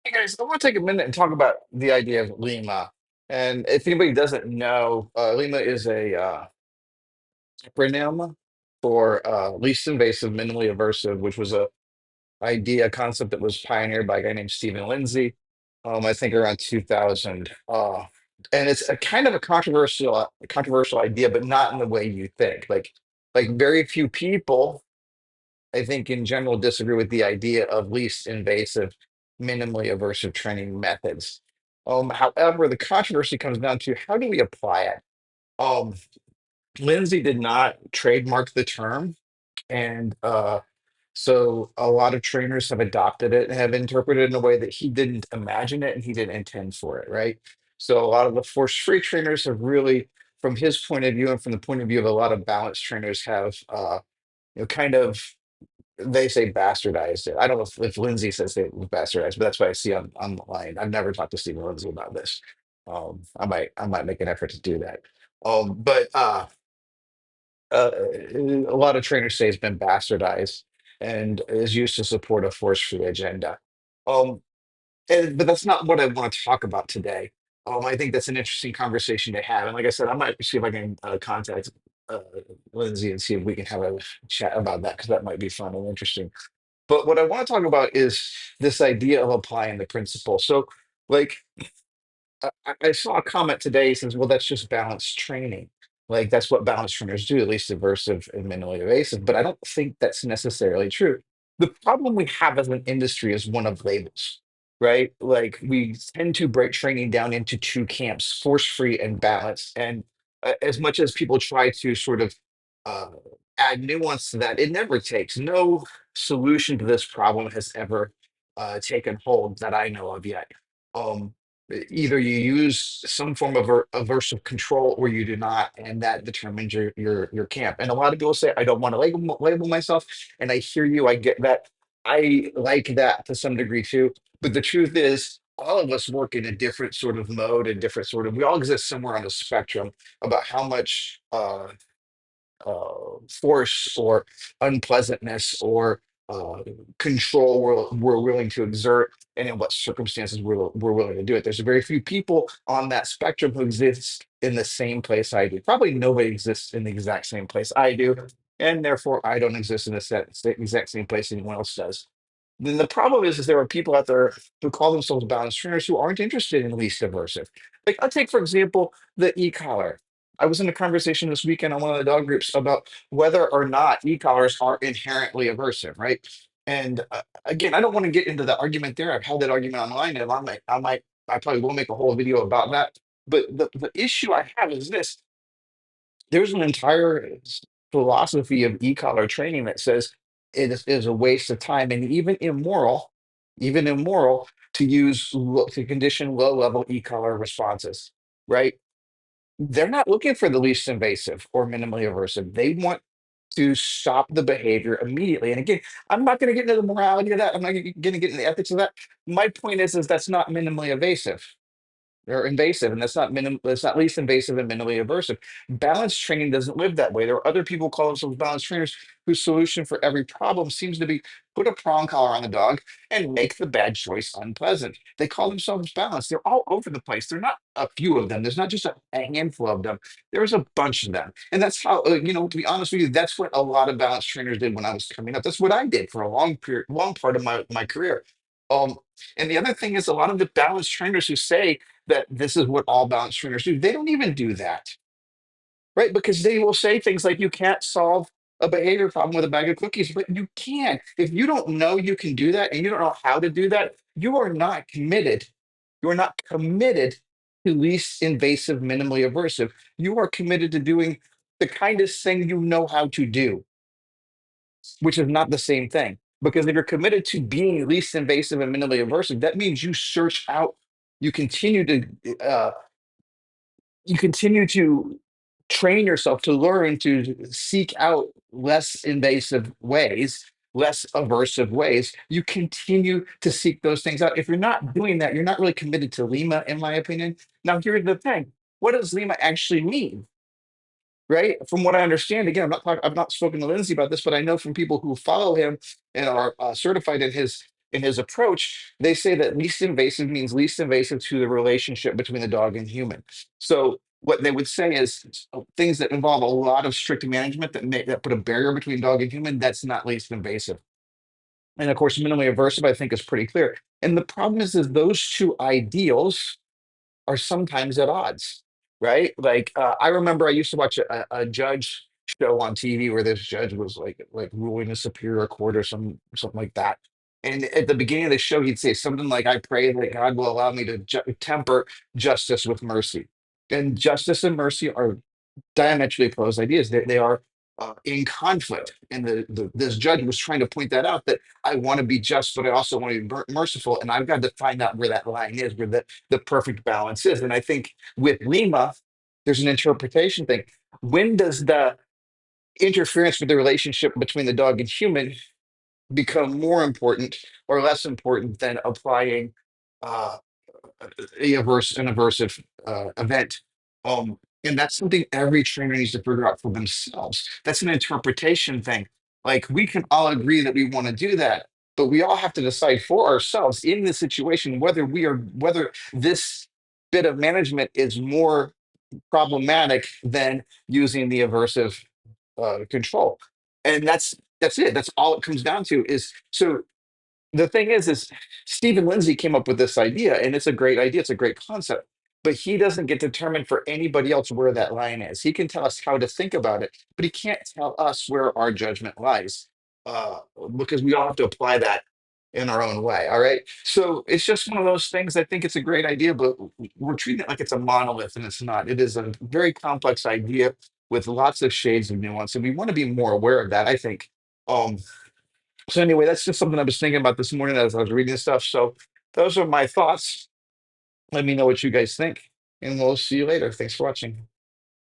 Hey guys, I want to take a minute and talk about the idea of LIMA. And if anybody doesn't know, LIMA is a acronym for least invasive, minimally aversive, which was a idea, concept that was pioneered by a guy named Stephen Lindsay, I think around 2000. And it's a kind of a controversial idea, but not in the way you think. Like very few people I think in general disagree with the idea of least invasive, minimally aversive training methods. However, the controversy comes down to how do we apply it? Um, Lindsay did not trademark the term, and so a lot of trainers have adopted it and have interpreted it in a way that he didn't imagine it and he didn't intend for it, right? So a lot of the force-free trainers have really, from his point of view and from the point of view of a lot of balance trainers, have kind of they say bastardized it. I don't know if Lindsay says they bastardized, but that's what I see online. I've never talked to Stephen Lindsay about this. I might make an effort to do that. But a lot of trainers say it's been bastardized and is used to support a force-free agenda. Um, but that's not what I want to talk about today. I think that's an interesting conversation to have. And like I said, I might see if I can contact uh, Lindsay and see if we can have a chat about that because that might be fun and interesting. But what I want to talk about is this idea of applying the principle. So, like, I saw a comment today says, well, that's just balanced training. Like, that's what balanced trainers do, at least aversive and minimally evasive. But I don't think that's necessarily true. The problem we have as an industry is one of labels, right? Like, we tend to break training down into two camps, force free and balanced. And as much as people try to sort of uh, add nuance to that, it never takes. No solution to this problem has ever taken hold that I know of yet. Um, Either you use some form of aversive control or you do not, and that determines your camp. And a lot of people say, I don't want to label myself, and I hear you, I get that. I like that to some degree too. But the truth is, all of us work in a different sort of mode and different sort of, we all exist somewhere on the spectrum about how much force or unpleasantness or control we're willing to exert and in what circumstances we're willing to do it. There's very few people on that spectrum who exist in the same place I do. Probably nobody exists in the exact same place I do, and therefore I don't exist in the exact same place anyone else does. Then the problem is there are people out there who call themselves balance trainers who aren't interested in least aversive. Like I'll take, for example, the e-collar. I was in a conversation this weekend on one of the dog groups about whether or not e-collars are inherently aversive, right? And again, I don't want to get into the argument there. I've had that argument online, and I probably will make a whole video about that. But the issue I have is this: there's an entire philosophy of e-collar training that says is a waste of time and even immoral to to condition low level e-collar responses, right? They're not looking for the least invasive or minimally aversive. They want to stop the behavior immediately. And again, I'm not going to get into the morality of that. I'm not going to get into the ethics of that. My point is that's not minimally invasive or invasive, and that's not least invasive and minimally aversive. Balance training doesn't live that way. There are other people who call themselves balance trainers whose solution for every problem seems to be put a prong collar on the dog and make the bad choice unpleasant. They call themselves balanced. They're all over the place. They're not a few of them. There's not just a handful of them. There's a bunch of them. And that's how, to be honest with you, that's what a lot of balance trainers did when I was coming up. That's what I did for a long period, long part of my career. Um, and the other thing is a lot of the balance trainers who say that this is what all balance trainers do. They don't even do that, right? Because they will say things like, you can't solve a behavior problem with a bag of cookies, but you can. If you don't know you can do that and you don't know how to do that, you are not committed. You are not committed to least invasive, minimally aversive. You are committed to doing the kindest thing you know how to do, which is not the same thing. Because if you're committed to being least invasive and minimally aversive, that means you search out, you continue to you continue to train yourself to learn to seek out less invasive ways, less aversive ways. You continue to seek those things out. If you're not doing that, you're not really committed to Lima, in my opinion. Now, here's the thing: what does Lima actually mean? Right? From what I understand, again, I've not spoken to Lindsay about this, but I know from people who follow him and are certified in in his approach, they say that least invasive means least invasive to the relationship between the dog and human. So what they would say is things that involve a lot of strict management that put a barrier between dog and human, that's not least invasive. And of course, minimally aversive, I think, is pretty clear. And the problem is those two ideals are sometimes at odds, right? Like I remember I used to watch a judge show on TV where this judge was like ruling a superior court or something like that. And at the beginning of the show, he'd say something like, "I pray that God will allow me to temper justice with mercy." And justice and mercy are diametrically opposed ideas. They are in conflict. And this judge was trying to point that out that I want to be just, but I also want to be merciful. And I've got to find out where that line is, where the perfect balance is. And I think with Lima, there's an interpretation thing. When does the interference with the relationship between the dog and human become more important or less important than applying uh, an aversive event. And that's something every trainer needs to figure out for themselves. That's an interpretation thing. Like we can all agree that we want to do that, but we all have to decide for ourselves in this situation whether this bit of management is more problematic than using the aversive control. And that's it. That's all it comes down to is so the thing is Stephen Lindsay came up with this idea, and it's a great idea. It's a great concept, but he doesn't get determined for anybody else where that line is. He can tell us how to think about it, but he can't tell us where our judgment lies, uh, because we all have to apply that in our own way. All right. So it's just one of those things. I think it's a great idea, but we're treating it like it's a monolith, and it's not. It is a very complex idea with lots of shades of nuance, and we want to be more aware of that, I think. Um, so anyway, that's just something I was thinking about this morning as I was reading stuff. So those are my thoughts. Let me know what you guys think, and we'll see you later. Thanks for watching.